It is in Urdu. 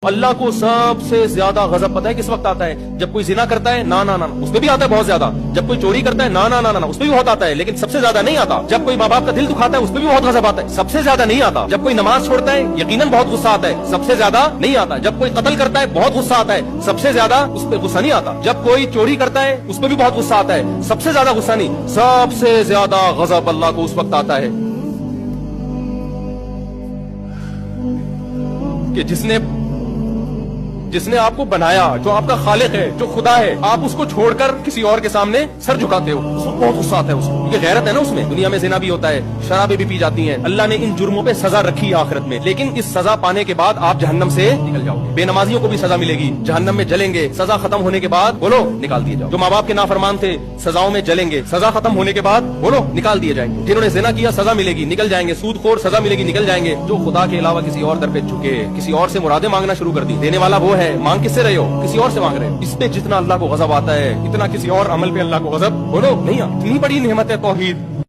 اللہ کو سب سے زیادہ غضب پتہ ہے کس وقت آتا ہے؟ جب کوئی زنا کرتا ہے نا اس پہ بھی آتا ہے بہت زیادہ. جب کوئی چوری کرتا ہے نا اس پہ بھی بہت آتا ہے, لیکن سب سے زیادہ نہیں آتا. جب کوئی ماں باپ کا دل دکھاتا ہے اس پہ بھی بہت غضب آتا ہے, سب سے زیادہ نہیں آتا. جب کوئی نماز چھوڑتا ہے یقیناً بہت غصہ آتا ہے, سب سے زیادہ نہیں آتا. جب کوئی قتل کرتا ہے بہت غصہ آتا ہے, سب سے زیادہ اس پہ غصہ نہیں آتا. جب کوئی چوری کرتا ہے اس پہ بھی بہت غصہ آتا ہے, سب سے زیادہ غصہ نہیں. سب سے زیادہ غضب اللہ کو اس وقت آتا ہے کہ جس نے آپ کو بنایا, جو آپ کا خالق ہے, جو خدا ہے, آپ اس کو چھوڑ کر کسی اور کے سامنے سر جھکاتے ہو. اس کو بہت غصہ آتا ہے. اس کو یہ غیرت ہے نا اس میں. دنیا میں زنا بھی ہوتا ہے, شرابیں بھی پی جاتی ہیں. اللہ نے ان جرموں پہ سزا رکھی ہے آخرت میں, لیکن اس سزا پانے کے بعد آپ جہنم سے نکل جاؤ گے. بے نمازیوں کو بھی سزا ملے گی, جہنم میں جلیں گے. سزا ختم ہونے کے بعد بولو نکال دیے جاؤ. جو ماں باپ کے نافرمان تھے سزاؤں میں جلیں گے, سزا ختم ہونے کے بعد بولو نکال دیے جائیں گے. جنہوں نے زنا کیا سزا ملے گی, نکل جائیں گے. سود خور سزا ملے گی, نکل جائیں گے. جو خدا کے علاوہ کسی اور در پہ جھکے, کسی اور سے مرادیں مانگنا شروع کر دی, دینے والا وہ ہے, مانگ کس سے رہے ہو؟ کسی اور سے مانگ رہے. اس پہ جتنا اللہ کو غضب آتا ہے اتنا کسی اور عمل پہ اللہ کو غضب بولو نہیں. اتنی بڑی نعمت ہے توحید.